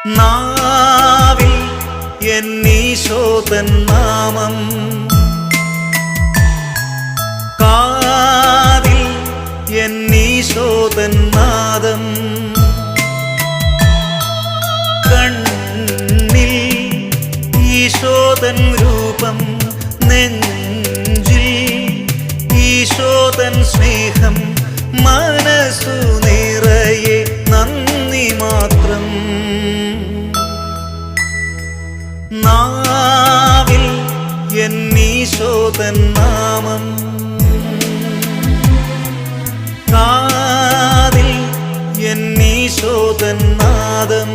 നാവിൽ എന്നീശോതൻ നാമം, കാതിൽ എന്നീശോതൻ നാദം, കണ്ണിൽ ഈശോതൻ രൂപം, നെഞ്ചിൽ ഈശോതൻ സ്നേഹം, മനസ്സു നിറയെ നന്ദി മാത്രം. നാവിൽ എന്നീശോതൻ നാമം, കാതിൽ എന്നീശോതൻ നാദം.